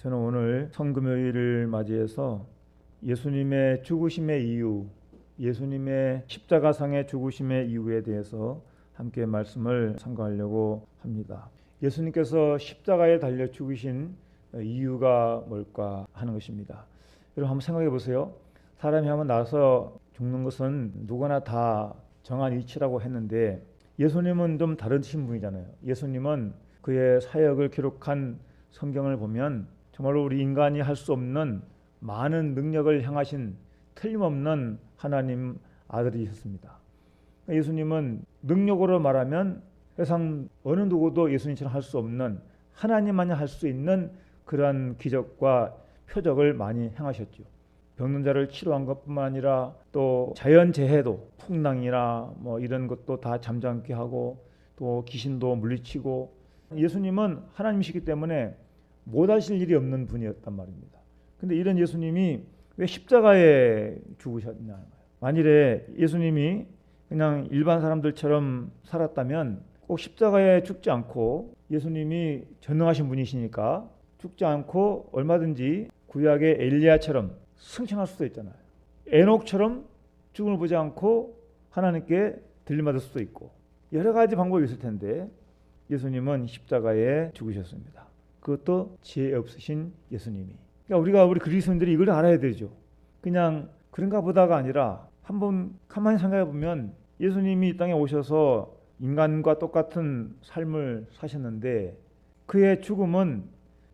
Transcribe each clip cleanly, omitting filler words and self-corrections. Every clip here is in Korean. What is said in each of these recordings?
저는 오늘 성금요일을 맞이해서 예수님의 죽으심의 이유, 예수님의 십자가상의 죽으심의 이유에 대해서 함께 말씀을 상고하려고 합니다. 예수님께서 십자가에 달려 죽으신 이유가 뭘까 하는 것입니다. 여러분 한번 생각해 보세요. 사람이 한번 나서 죽는 것은 누구나 다 정한 이치라고 했는데 예수님은 좀 다른 신분이잖아요. 예수님은 그의 사역을 기록한 성경을 보면 정말로 우리 인간이 할 수 없는 많은 능력을 행하신 틀림없는 하나님 아들이셨습니다. 예수님은 능력으로 말하면 세상 어느 누구도 예수님처럼 할 수 없는 하나님만이 할 수 있는 그러한 기적과 표적을 많이 행하셨죠. 병든 자를 치료한 것뿐만 아니라 또 자연재해도 풍랑이나 이런 것도 다 잠잠케 하고 또 귀신도 물리치고 예수님은 하나님이시기 때문에 못하실 일이 없는 분이었단 말입니다. 근데 이런 예수님이 왜 십자가에 죽으셨냐는 거예요. 만일에 예수님이 그냥 일반 사람들처럼 살았다면 꼭 십자가에 죽지 않고 예수님이 전능하신 분이시니까 죽지 않고 얼마든지 구약의 엘리야처럼 승천할 수도 있잖아요. 에녹처럼 죽음을 보지 않고 하나님께 들림받을 수도 있고 여러 가지 방법이 있을 텐데 예수님은 십자가에 죽으셨습니다. 그것도 지혜 없으신 예수님이. 그러니까 우리 그리스도인들이 이걸 알아야 되죠. 그냥 그런가 보다가 아니라 한번 가만히 생각해 보면 예수님이 이 땅에 오셔서 인간과 똑같은 삶을 사셨는데 그의 죽음은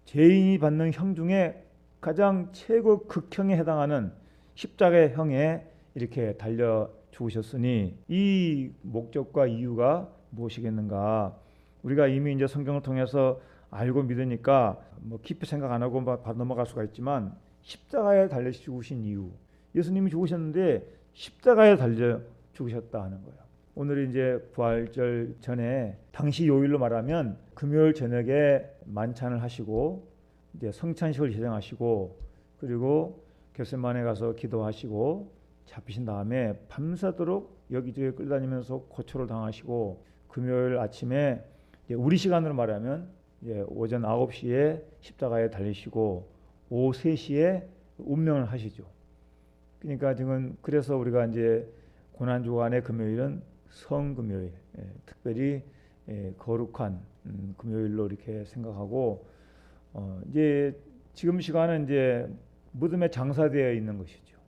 죄인이 받는 형 중에 가장 최고 극형에 해당하는 십자가의 형에 이렇게 달려 죽으셨으니 이 목적과 이유가 무엇이겠는가? 우리가 이미 이제 성경을 통해서 알고 믿으니까 깊이 생각 안 하고 바로 넘어갈 수가 있지만 십자가에 달려 죽으신 이유, 예수님이 죽으셨는데 십자가에 달려 죽으셨다 하는 거예요. 오늘이 이제 부활절 전에 당시 요일로 말하면 금요일 저녁에 만찬을 하시고 이제 성찬식을 시작하시고 그리고 겟세마네 가서 기도하시고 잡히신 다음에 밤새도록 여기저기 끌다니면서 고초를 당하시고 금요일 아침에 우리 시간으로 말하면 오전 9시에 십자가에 달리시고 오후 3시에 운명을 하시죠. 그러니까 지금 그래서 우리가 이제 고난주간의 금요일은 성금요일, 특별히 거룩한 금요일로 이렇게 생각하고 이제 지금 시간은 이제 무덤에 장사되어 있는 것이죠.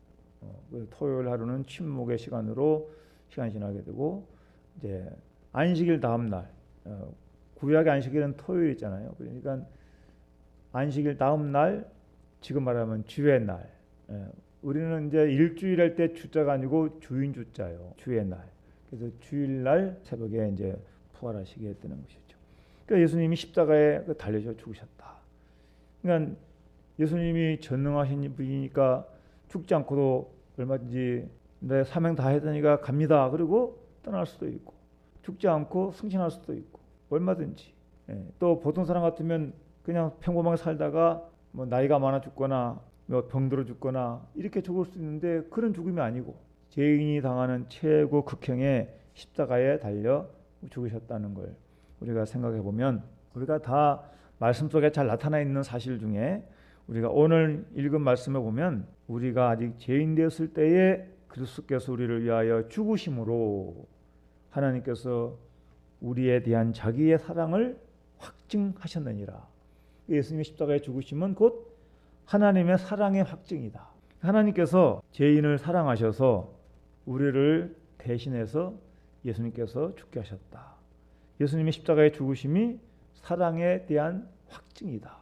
토요일 하루는 침묵의 시간으로 시간이 지나게 되고 이제 안식일 다음 날 구약의 안식일은 토요일이잖아요. 그러니까 안식일 다음 날 지금 말하면 주의 날. 우리는 이제 일주일 할 때 주자가 아니고 주인 주자요. 주의 날. 그래서 주일날 새벽에 이제 부활하시게 되는 것이죠. 그러니까 예수님이 십자가에 달려서 죽으셨다. 그러니까 예수님이 전능하신 분이니까 죽지 않고도 얼마든지 내 사명 다 했으니까 갑니다. 그리고 떠날 수도 있고 죽지 않고 승진할 수도 있고 얼마든지. 또 보통 사람 같으면 그냥 평범하게 살다가 나이가 많아 죽거나 병들어 죽거나 이렇게 죽을 수 있는데 그런 죽음이 아니고 죄인이 당하는 최고 극형의 십자가에 달려 죽으셨다는 걸 우리가 생각해 보면 우리가 다 말씀 속에 잘 나타나 있는 사실 중에 우리가 오늘 읽은 말씀을 보면 우리가 아직 죄인 되었을 때에 그리스도께서 우리를 위하여 죽으심으로 하나님께서 우리에 대한 자기의 사랑을 확증하셨느니라. 예수님의 십자가에 죽으심은 곧 하나님의 사랑의 확증이다. 하나님께서 죄인을 사랑하셔서 우리를 대신해서 예수님께서 죽게 하셨다. 예수님의 십자가에 죽으심이 사랑에 대한 확증이다.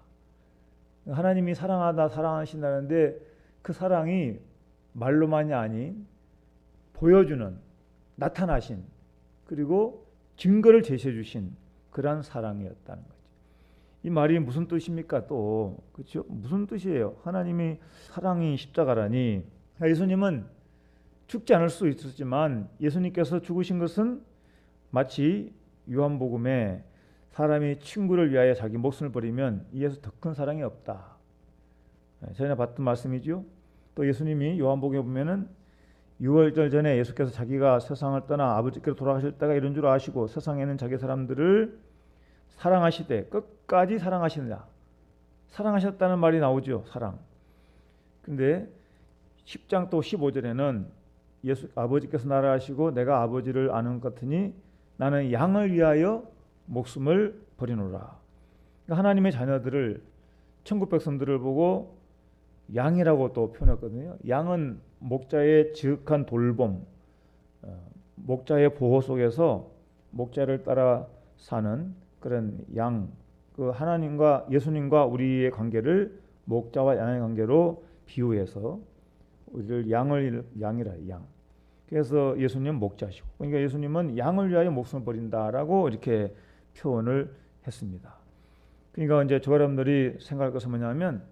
하나님이 사랑하다 사랑하신다는데 그 사랑이 말로만이 아닌 보여주는 나타나신 그리고 증거를 제시해 주신 그러한 사랑이었다는 거죠. 이 말이 무슨 뜻입니까? 또 그렇죠? 무슨 뜻이에요? 하나님이 사랑이 십자가라니. 예수님은 죽지 않을 수 있었지만 예수님께서 죽으신 것은 마치 요한복음에 사람이 친구를 위하여 자기 목숨을 버리면 이에서 더 큰 사랑이 없다. 전에 봤던 말씀이죠. 또 예수님이 요한복음에 보면은 6월절 전에 예수께서 자기가 세상을 떠나 아버지께로 돌아가실 때가 이런 줄 아시고 세상에는 자기 사람들을 사랑하시되 끝까지 사랑하시느냐 사랑하셨다는 말이 나오죠. 사랑. 근데 10장 또 15절에는 예수 아버지께서 나를 아시고 내가 아버지를 아는 것 같으니 나는 양을 위하여 목숨을 버리노라. 그러니까 하나님의 자녀들을 천국 백성들을 보고 양이라고 또 표현했거든요. 양은 목자의 지극한 돌봄, 목자의 보호 속에서 목자를 따라 사는 그런 양, 그 하나님과 예수님과 우리의 관계를 목자와 양의 관계로 비유해서 우리를 양이라 양. 그래서 예수님은 목자시고, 그러니까 예수님은 양을 위하여 목숨을 버린다라고 이렇게 표현을 했습니다. 그러니까 이제 저 여러분들이 생각할 것은 뭐냐면,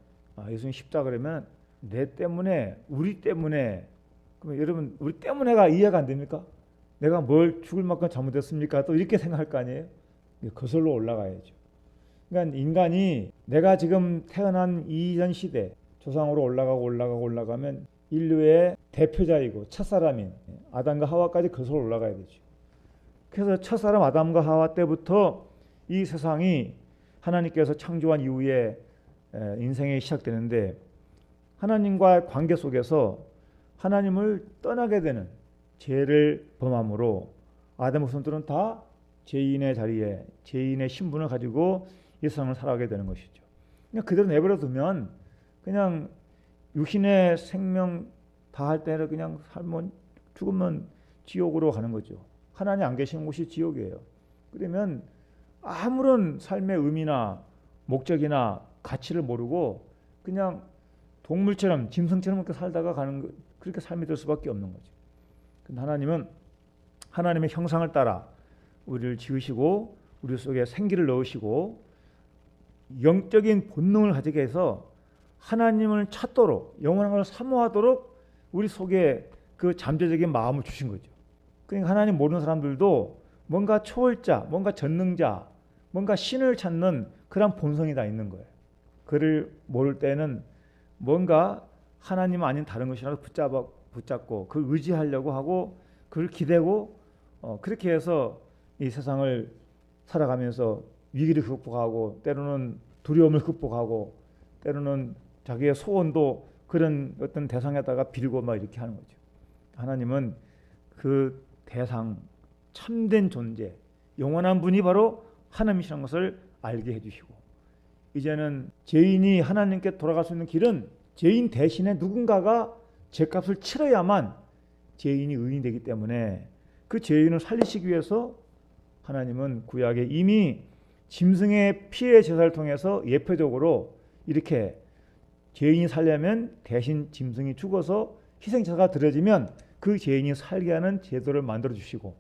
예수님 십자가 그러면 내 때문에, 우리 때문에, 그러면 여러분 우리 때문에가 이해가 안 됩니까? 내가 뭘 죽을 만큼 잘못했습니까? 또 이렇게 생각할 거 아니에요? 거슬러 올라가야죠. 그러니까 인간이 내가 지금 태어난 이전 시대 조상으로 올라가면 인류의 대표자이고 첫사람인 아담과 하와까지 거슬러 올라가야 되죠. 그래서 첫사람 아담과 하와 때부터 이 세상이 하나님께서 창조한 이후에 인생이 시작되는데, 하나님과의 관계 속에서 하나님을 떠나게 되는 죄를 범함으로 아담 후손들은 다 죄인의 자리에 죄인의 신분을 가지고 이 세상을 살아가게 되는 것이죠. 그냥 그대로 내버려 두면 그냥 육신의 생명 다할 때는 그냥 살면 죽으면 지옥으로 가는 거죠. 하나님 안 계시는 곳이 지옥이에요. 그러면 아무런 삶의 의미나 목적이나 가치를 모르고 그냥 동물처럼 짐승처럼 그렇게 살다가 그렇게 삶이 될 수밖에 없는 거죠. 근데 하나님은 하나님의 형상을 따라 우리를 지으시고 우리 속에 생기를 넣으시고 영적인 본능을 가지게 해서 하나님을 찾도록, 영원한 걸 사모하도록 우리 속에 그 잠재적인 마음을 주신 거죠. 그러니까 하나님 모르는 사람들도 뭔가 초월자, 뭔가 전능자, 뭔가 신을 찾는 그런 본성이 다 있는 거예요. 그를 모를 때는 뭔가 하나님 아닌 다른 것이라도 붙잡고 그걸 의지하려고 하고 그걸 기대고 그렇게 해서 이 세상을 살아가면서 위기를 극복하고 때로는 두려움을 극복하고 때로는 자기의 소원도 그런 어떤 대상에다가 빌고 막 이렇게 하는 거죠. 하나님은 그 대상, 참된 존재, 영원한 분이 바로 하나님이시라는 것을 알게 해주시고, 이제는 죄인이 하나님께 돌아갈 수 있는 길은 죄인 대신에 누군가가 죄값을 치러야만 죄인이 의인이 되기 때문에 그 죄인을 살리시기 위해서 하나님은 구약에 이미 짐승의 피의 제사를 통해서 예표적으로 이렇게 죄인이 살려면 대신 짐승이 죽어서 희생제사가 드려지면 그 죄인이 살게 하는 제도를 만들어 주시고,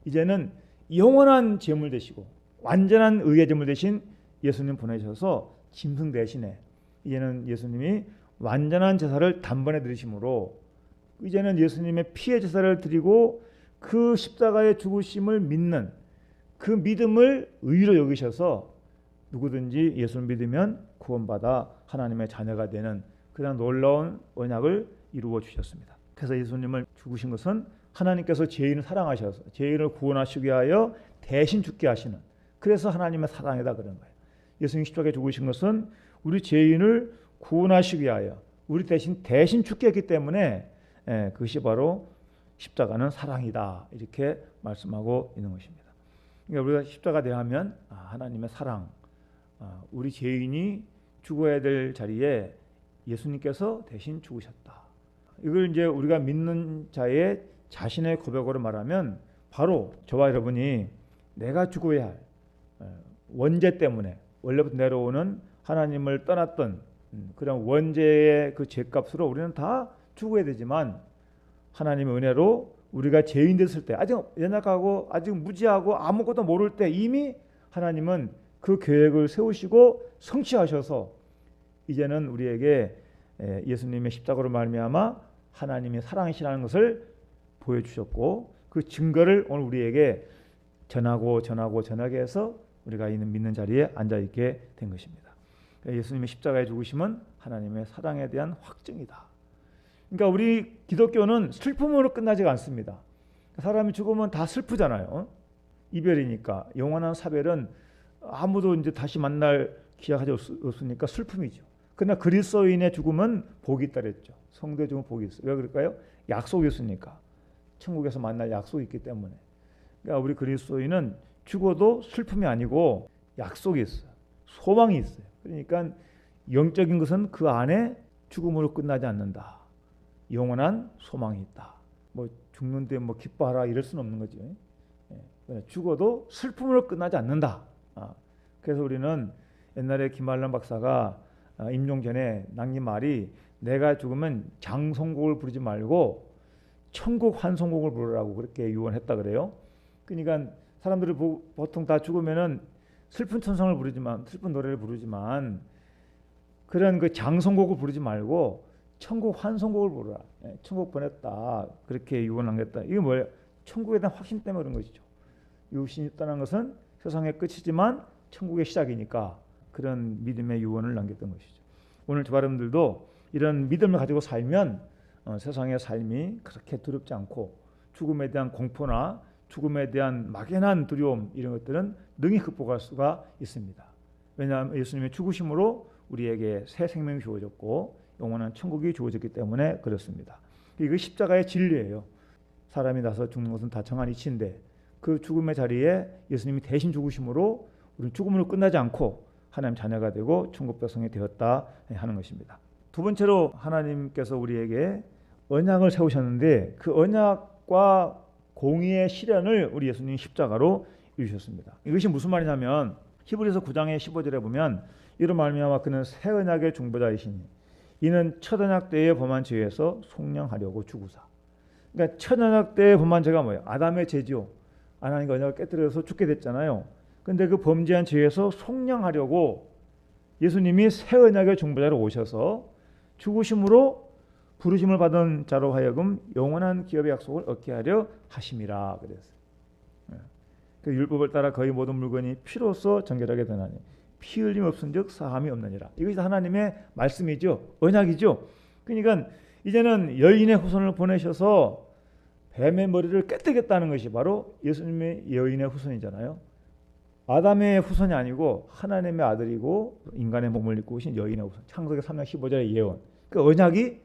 이제는 영원한 제물 되시고 완전한 의의 제물 되신 예수님 보내셔서 짐승 대신에 이제는 예수님이 완전한 제사를 단번에 드리심으로 이제는 예수님의 피의 제사를 드리고 그 십자가의 죽으심을 믿는 그 믿음을 의로 여기셔서 누구든지 예수를 믿으면 구원받아 하나님의 자녀가 되는 그런 놀라운 언약을 이루어 주셨습니다. 그래서 예수님을 죽으신 것은 하나님께서 죄인을 사랑하셔서 죄인을 구원하시기 위하여 대신 죽게 하시는, 그래서 하나님의 사랑이다 그런 거예요. 예수님 십자가에 죽으신 것은 우리 죄인을 구원하시기 위하여 우리 대신 죽게 했기 때문에 그것이 바로 십자가는 사랑이다 이렇게 말씀하고 있는 것입니다. 그러니까 우리가 십자가 대하면 하나님의 사랑, 우리 죄인이 죽어야 될 자리에 예수님께서 대신 죽으셨다. 이걸 이제 우리가 믿는 자의 자신의 고백으로 말하면 바로 저와 여러분이 내가 죽어야 할 원죄 때문에 원래부터 내려오는 하나님을 떠났던 그런 원죄의 그 죄값으로 우리는 다 죽어야 되지만, 하나님의 은혜로 우리가 죄인 됐을 때 아직 연약하고 아직 무지하고 아무것도 모를 때 이미 하나님은 그 계획을 세우시고 성취하셔서 이제는 우리에게 예수님의 십자가로 말미암아 하나님의 사랑이시라는 것을 보여주셨고, 그 증거를 오늘 우리에게 전하게 해서 우리가 있는 믿는 자리에 앉아있게 된 것입니다. 예수님의 십자가의 죽으심은 하나님의 사랑에 대한 확증이다. 그러니까 우리 기독교는 슬픔으로 끝나지가 않습니다. 사람이 죽으면 다 슬프잖아요. 이별이니까. 영원한 사별은 아무도 이제 다시 만날 기약하지 없으니까 슬픔이죠. 그러나 그리스도인의 죽음은 복이 있다 그랬죠. 성도의 죽음은 복이 있어요. 왜 그럴까요? 약속이 있으니까. 천국에서 만날 약속이 있기 때문에. 그러니까 우리 그리스도인은 죽어도 슬픔이 아니고 약속이 있어요. 소망이 있어요. 그러니까 영적인 것은 그 안에 죽음으로 끝나지 않는다. 영원한 소망이 있다. 뭐 죽는데 뭐 기뻐하라 이럴 수는 없는 거죠. 죽어도 슬픔으로 끝나지 않는다. 그래서 우리는 옛날에 김한란 박사가 임종 전에 남긴 말이 내가 죽으면 장송곡을 부르지 말고 천국 환송곡을 부르라고 그렇게 유언했다 그래요. 그러니까 사람들이 보통 다 죽으면은 슬픈 천성을 부르지만 슬픈 노래를 부르지만 그런 그 장송곡을 부르지 말고 천국 환송곡을 부르라. 천국 보냈다 그렇게 유언하겠다. 이게 뭐예요? 천국에 대한 확신 때문에 그런 것이죠. 육신이 떠난 것은 세상의 끝이지만 천국의 시작이니까 그런 믿음의 유언을 남겼던 것이죠. 오늘 저 여러분들도 이런 믿음을 가지고 살면 세상의 삶이 그렇게 두렵지 않고 죽음에 대한 공포나 죽음에 대한 막연한 두려움 이런 것들은 능히 극복할 수가 있습니다. 왜냐하면 예수님의 죽으심으로 우리에게 새 생명이 주어졌고 영원한 천국이 주어졌기 때문에 그렇습니다. 이거 십자가의 진리예요. 사람이 나서 죽는 것은 다정한 이치인데 그 죽음의 자리에 예수님이 대신 죽으심으로 우리는 죽음으로 끝나지 않고 하나님 자녀가 되고 천국 백성이 되었다 하는 것입니다. 두 번째로 하나님께서 우리에게 언약을 세우셨는데 그 언약과 공의의 실현을 우리 예수님이 십자가로 이루셨습니다. 이것이 무슨 말이냐면 히브리서 9장의 15절에 보면 이로 말미암아 그는 새 언약의 중보자이시니 이는 첫 언약 때에 범한 죄에서 속량하려고 죽으사. 그러니까 첫 언약 때에 범한 죄가 뭐예요? 아담의 죄죠. 하나님과 언약을 깨뜨려서 죽게 됐잖아요. 그런데 그 범죄한 죄에서 속량하려고 예수님이 새 언약의 중보자로 오셔서 죽으심으로 부르심을 받은 자로 하여금 영원한 기업의 약속을 얻게 하려 하심이라 그랬어요. 그 율법을 따라 거의 모든 물건이 피로써 정결하게 되나니 피 흘림 없은즉 사함이 없느니라. 이것이 하나님의 말씀이죠. 언약이죠. 그러니까 이제는 여인의 후손을 보내셔서 뱀의 머리를 깨뜨리겠다는 것이 바로 예수님의 여인의 후손이잖아요. 아담의 후손이 아니고 하나님의 아들이고 인간의 몸을 입고 오신 여인의 후손. 창세기 3장 15절의 예언. 그 언약이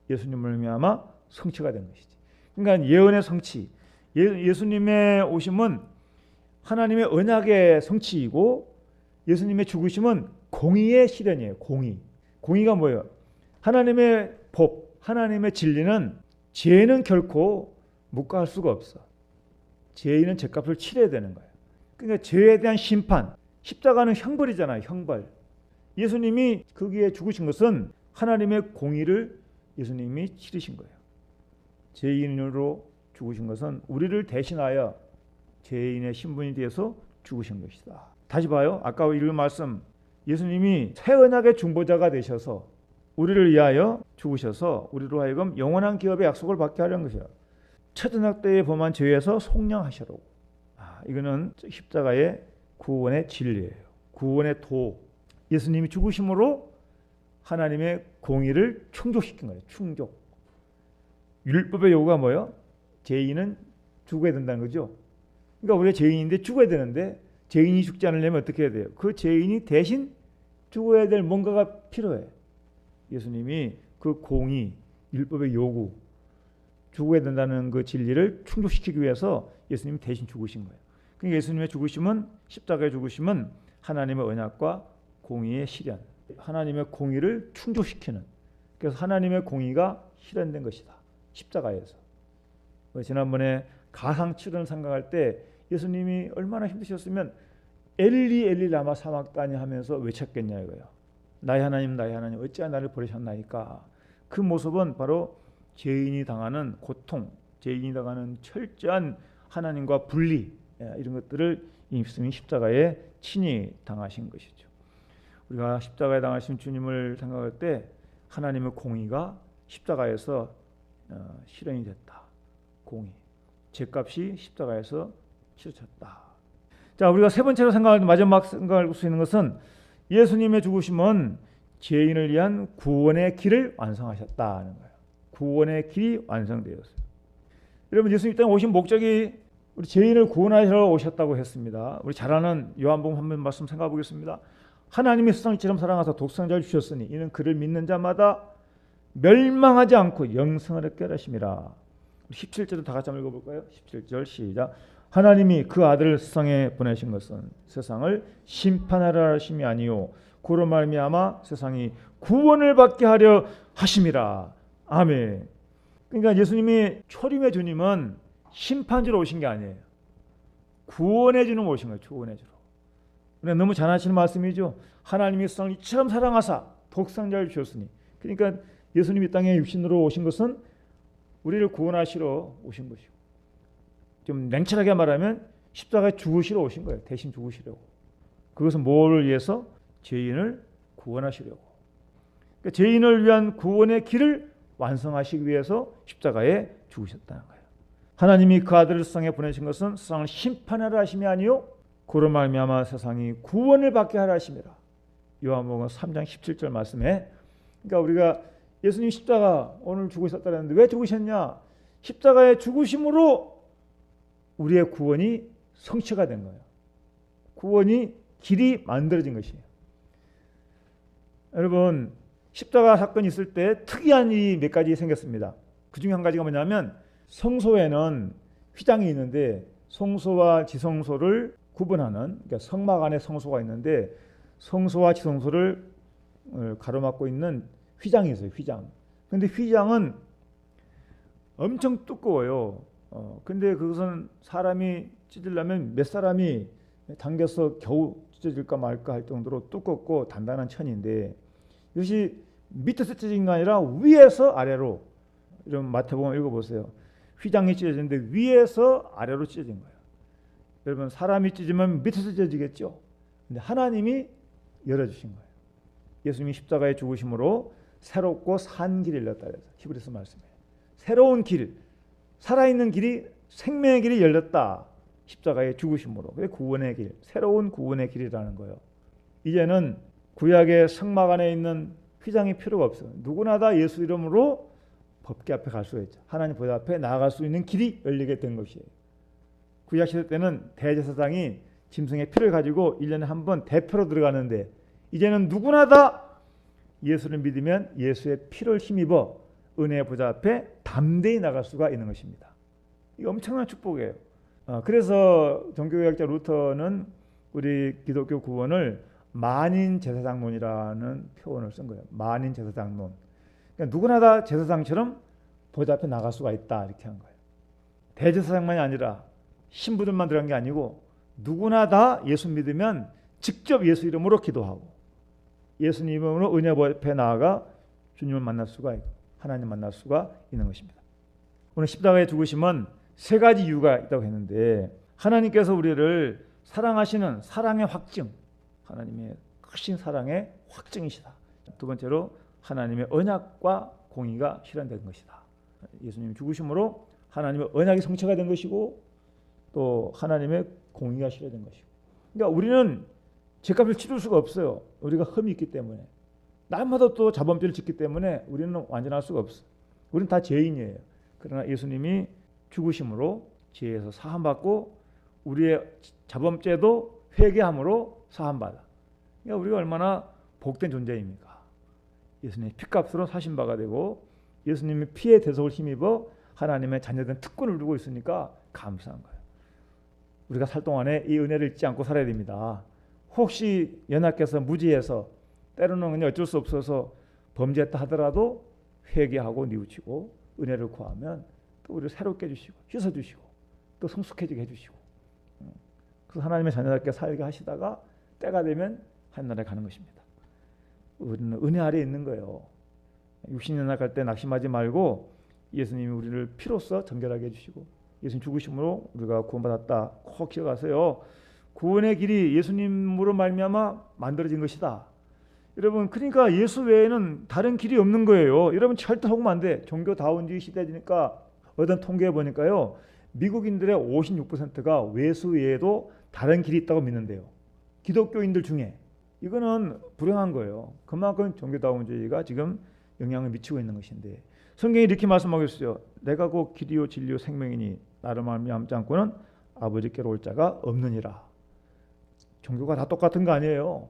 예수님을 말미암아 성취가 된 것이지. 그러니까 예언의 성취. 예수님의 오심은 하나님의 언약의 성취이고 예수님의 죽으심은 공의의 실현이에요. 공의. 공의가 뭐예요? 하나님의 법, 하나님의 진리는 죄는 결코 묵과할 수가 없어. 죄인은 죄값을 치러야 되는 거예요. 그러니까 죄에 대한 심판, 십자가는 형벌이잖아요. 형벌. 예수님이 거기에 죽으신 것은 하나님의 공의를 예수님이 치르신 거예요. 죄인으로 죽으신 것은 우리를 대신하여 죄인의 신분이 되어서 죽으신 것이다. 다시 봐요. 아까 읽은 말씀, 예수님이 새 언약의 중보자가 되셔서 우리를 위하여 죽으셔서 우리로 하여금 영원한 기업의 약속을 받게 하려는 것이에요. 첫 언약 때에 범한 죄에서 속량하시라고. 이거는 십자가의 구원의 진리예요. 구원의 도. 예수님이 죽으심으로 하나님의 공의를 충족시킨 거예요. 충족. 율법의 요구가 뭐예요? 죄인은 죽어야 된다는 거죠. 그러니까 우리가 죄인인데 죽어야 되는데 죄인이 죽지 않으려면 어떻게 해야 돼요? 그 죄인이 대신 죽어야 될 뭔가가 필요해. 예수님이 그 공의, 율법의 요구, 죽어야 된다는 그 진리를 충족시키기 위해서 예수님이 대신 죽으신 거예요. 그러니까 예수님의 죽으심은, 십자가의 죽으심은 하나님의 언약과 공의의 실현, 하나님의 공의를 충족시키는, 그래서 하나님의 공의가 실현된 것이다. 십자가에서. 지난번에 가상치료를 생각할 때 예수님이 얼마나 힘드셨으면 엘리 엘리 라마 사막다니 하면서 외쳤겠냐 이거예요. 나의 하나님 나의 하나님 어찌하여 나를 버리셨나이까. 그 모습은 바로 죄인이 당하는 고통, 죄인이 당하는 철저한 하나님과 분리, 이런 것들을 예수님이 십자가에 친히 당하신 것이죠. 우리가 십자가에 당하신 주님을 생각할 때 하나님의 공의가 십자가에서 실현이 됐다. 공의, 죄값이 십자가에서 치러졌다. 자, 우리가 세 번째로 생각할 마지막 생각할 수 있는 것은 예수님의 죽으심은 죄인을 위한 구원의 길을 완성하셨다는 거예요. 구원의 길이 완성되었어요. 여러분, 예수님 땅에 오신 목적이 우리 죄인을 구원하시러 오셨다고 했습니다. 우리 잘 아는 요한복음 한 번 말씀 생각해 보겠습니다. 하나님이 세상을 이처럼 사랑하사 독생자를 주셨으니 이는 그를 믿는 자마다 멸망하지 않고 영생을 얻게 하심이라. 17절도 다 같이 한번 읽어볼까요? 17절 시작. 하나님이 그 아들을 세상에 보내신 것은 세상을 심판하려 하심이 아니요 그로 말미암아 세상이 구원을 받게 하려 하심이라. 아멘. 그러니까 예수님이 초림의 주님은 심판주로 오신 게 아니에요. 구원해 주는 오신 거예요. 구원해 주러. 너무 잘 하시는 말씀이죠. 하나님이 세상을 이처럼 사랑하사 독생자를 주셨으니. 그러니까 예수님이 땅에 육신으로 오신 것은 우리를 구원하시러 오신 것이고, 좀 냉철하게 말하면 십자가에 죽으시러 오신 거예요. 대신 죽으시려고. 그것은 뭐를 위해서? 죄인을 구원하시려고. 그러니까 죄인을 위한 구원의 길을 완성하시기 위해서 십자가에 죽으셨다는 거예요. 하나님이 그 아들을 세상에 보내신 것은 세상을 심판하려 하심이 아니요 그로 말미암아 세상이 구원을 받게 하려 하심이라. 요한복음 3장 17절 말씀에, 그러니까 우리가 예수님 십자가 오늘 죽으셨다는데 왜 죽으셨냐? 십자가의 죽으심으로 우리의 구원이 성취가 된 거예요. 구원이 길이 만들어진 것이에요. 여러분, 십자가 사건이 있을 때 특이한 일이 몇 가지 생겼습니다. 그 중에 한 가지가 뭐냐면 성소에는 휘장이 있는데 성소와 지성소를 구분하는, 그러니까 성막 안에 성소가 있는데 성소와 지성소를 가로막고 있는 휘장이 있어요. 휘장. 근데 휘장은 엄청 두꺼워요. 근데 그것은 사람이 찢으려면 몇 사람이 당겨서 겨우 찢어질까 말까 할 정도로 두껍고 단단한 천인데, 이것이 밑에서 찢어진 게 아니라 위에서 아래로, 이런 마태복음 읽어보세요. 휘장이 찢어지는데 위에서 아래로 찢어진 거예요. 여러분, 사람이 찢으면 밑에서 찢어지겠죠. 근데 하나님이 열어주신 거예요. 예수님이 십자가에 죽으심으로 새롭고 산 길을 열렸다 그래서 히브리서 말씀이에요. 새로운 길, 살아있는 길이, 생명의 길이 열렸다. 십자가의 죽으심으로. 그게 구원의 길, 새로운 구원의 길이라는 거예요. 이제는 구약의 성막 안에 있는 휘장이 필요가 없어요. 누구나 다 예수 이름으로 법궤 앞에 갈 수가 있죠. 하나님 보좌 앞에 나아갈 수 있는 길이 열리게 된 것이에요. 구약 시대 때는 대제사장이 짐승의 피를 가지고 1년에 한 번 대표로 들어가는데, 이제는 누구나 다 예수를 믿으면 예수의 피를 힘입어 은혜의 보좌 앞에 담대히 나갈 수가 있는 것입니다. 이 엄청난 축복이에요. 그래서 종교개혁자 루터는 우리 기독교 구원을 만인 제사장론이라는 표현을 쓴 거예요. 만인 제사장론. 그러니까 누구나 다 제사장처럼 보좌 앞에 나갈 수가 있다, 이렇게 한 거예요. 대제사장만이 아니라 신부들만 들어간 게 아니고 누구나 다 예수 믿으면 직접 예수 이름으로 기도하고 예수님 이름으로 은혜 앞에 나아가 주님을 만날 수가 있고 하나님 만날 수가 있는 것입니다. 오늘 십자가의 죽으심은 세 가지 이유가 있다고 했는데, 하나님께서 우리를 사랑하시는 사랑의 확증, 하나님의 크신 사랑의 확증이시다. 두 번째로 하나님의 언약과 공의가 실현된 것이다. 예수님이 죽으심으로 하나님의 언약이 성취가 된 것이고 또 하나님의 공의가 실현된 것이고, 그러니까 우리는 죄값을 치를 수가 없어요. 우리가 흠이 있기 때문에. 날마다 또 자범죄를 짓기 때문에 우리는 완전할 수가 없어요. 우리는 다 죄인이에요. 그러나 예수님이 죽으심으로 죄에서 사함받고 우리의 자범죄도 회개함으로 사함받아. 그러니까 우리가 얼마나 복된 존재입니까? 예수님의 피값으로 사신 바가 되고 예수님의 피의 대속을 힘입어 하나님의 자녀된 특권을 누리고 있으니까 감사한 거예요. 우리가 살 동안에 이 은혜를 잊지 않고 살아야 됩니다. 혹시 연약해서 무지해서 때로는 그냥 어쩔 수 없어서 범죄했다 하더라도 회개하고 뉘우치고 은혜를 구하면 또 우리를 새롭게 해주시고 씻어주시고 또 성숙해지게 해주시고, 그래서 하나님의 자녀답게 살게 하시다가 때가 되면 하늘나라에 가는 것입니다. 우리는 은혜 아래에 있는 거예요. 육신이 연약할 때 낙심하지 말고 예수님이 우리를 피로써 정결하게 해주시고 예수님 죽으심으로 우리가 구원받았다. 꼭 기억하세요. 구원의 길이 예수님으로 말미암아 만들어진 것이다. 여러분, 그러니까 예수 외에는 다른 길이 없는 거예요. 여러분 절대 속으면 안 돼. 종교다운주의 시대니까 어떤 통계에 보니까요, 미국인들의 56%가 외수 외에도 다른 길이 있다고 믿는데요. 기독교인들 중에. 이거는 불행한 거예요. 그만큼 종교다운주의가 지금 영향을 미치고 있는 것인데, 성경이 이렇게 말씀하고 있어요. 내가 곧 길이요 진리요 생명이니 나를 말미암지 않고는 아버지께로 올 자가 없느니라. 종교가 다 똑같은 거 아니에요.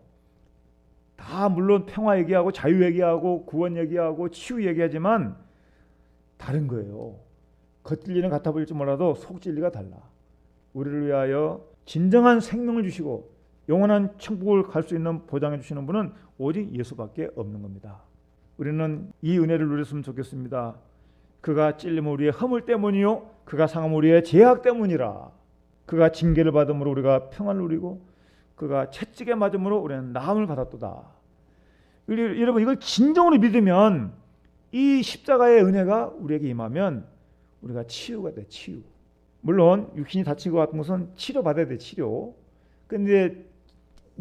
다 물론 평화 얘기하고 자유 얘기하고 구원 얘기하고 치유 얘기하지만 다른 거예요. 겉진리는 같아 보일지 몰라도 속진리가 달라. 우리를 위하여 진정한 생명을 주시고 영원한 천국을 갈 수 있는 보장해 주시는 분은 오직 예수밖에 없는 겁니다. 우리는 이 은혜를 누렸으면 좋겠습니다. 그가 찔림 우리의 허물 때문이요 그가 상함 우리의 죄악 때문이라. 그가 징계를 받음으로 우리가 평안을 누리고 그가 채찍에 맞음으로 우리는 나음을 받았도다. 여러분 이걸 진정으로 믿으면 이 십자가의 은혜가 우리에게 임하면 우리가 치유가 돼. 치유. 물론 육신이 다친 것 같은 것은 치료받아야 돼. 치료. 근데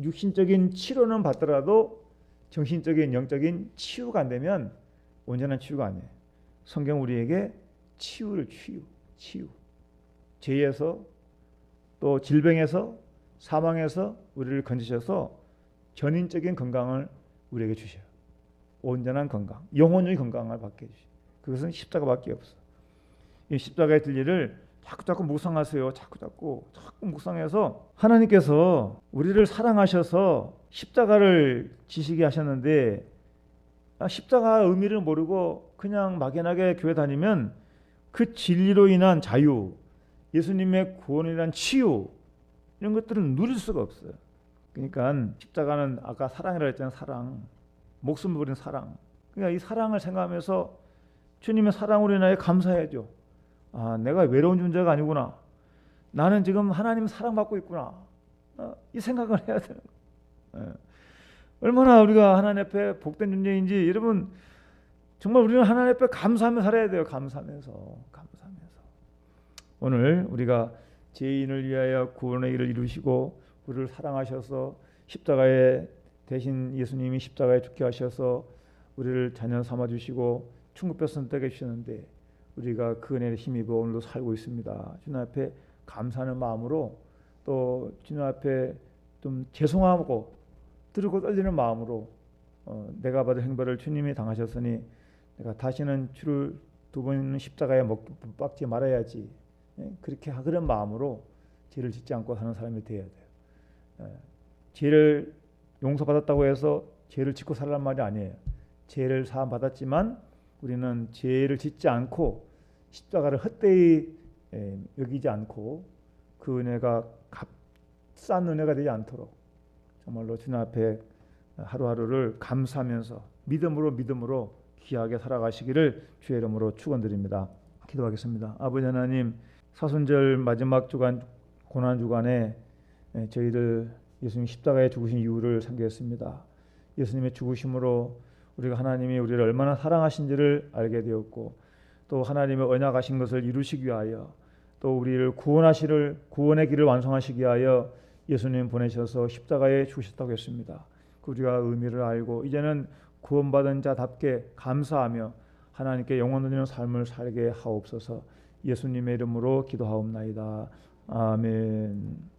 육신적인 치료는 받더라도 정신적인 영적인 치유가 안 되면 온전한 치유가 아니에요. 성경 우리에게 치유를 치유. 죄에서 또 질병에서 사망에서 우리를 건지셔서 전인적인 건강을 우리에게 주셔요. 온전한 건강, 영혼의 건강을 받게 해주셔요. 그것은 십자가밖에 없어. 이 십자가의 진리를 자꾸 묵상하세요. 자꾸 묵상해서 하나님께서 우리를 사랑하셔서 십자가를 지시게 하셨는데 십자가 의미를 모르고 그냥 막연하게 교회 다니면 그 진리로 인한 자유, 예수님의 구원이란 치유 이런 것들은 누릴 수가 없어요. 그러니까 십자가는 아까 사랑이라고 했잖아요. 사랑, 목숨을 버린 사랑. 그러니까 이 사랑을 생각하면서 주님의 사랑으로 인하여 감사해야죠. 아, 내가 외로운 존재가 아니구나. 나는 지금 하나님 사랑받고 있구나. 이 생각을 해야 되는 거예요. 얼마나 우리가 하나님 앞에 복된 존재인지 여러분 정말 우리는 하나님 앞에 감사하며 살아야 돼요. 감사하면서. 오늘 우리가 죄인을 위하여 구원의 일을 이루시고 우리를 사랑하셔서 십자가에 대신 예수님이 십자가에 죽게 하셔서 우리를 자녀 삼아 주시고 천국별 선택해 주셨는데 우리가 그 은혜를 힘입어 오늘도 살고 있습니다. 주님 앞에 감사하는 마음으로 또 주님 앞에 좀 죄송하고 들고 떨리는 마음으로 내가 받은 행벌을 주님이 당하셨으니 내가 다시는 주를 두 번 십자가에 못 박지 말아야지. 그렇게 그런 마음으로 죄를 짓지 않고 사는 사람이 되어야 돼요. 죄를 용서받았다고 해서 죄를 짓고 살란 말이 아니에요. 죄를 사함 받았지만 우리는 죄를 짓지 않고 십자가를 헛되이 여기지 않고 그 은혜가 값싼 은혜가 되지 않도록 정말로 주님 앞에 하루하루를 감사하면서 믿음으로 귀하게 살아가시기를 주의 이름으로 축원드립니다. 기도하겠습니다. 아버지 하나님, 사순절 마지막 주간 고난 주간에 저희들 예수님 십자가에 죽으신 이유를 상기했습니다. 예수님의 죽으심으로 우리가 하나님이 우리를 얼마나 사랑하신지를 알게 되었고 또 하나님의 언약하신 것을 이루시기 위하여 또 우리를 구원의 길을 완성하시기 위하여 예수님 보내셔서 십자가에 죽으셨다고 했습니다. 우리가 의미를 알고 이제는 구원받은 자답게 감사하며 하나님께 영원 누리는 삶을 살게 하옵소서. 예수님의 이름으로 기도하옵나이다. 아멘.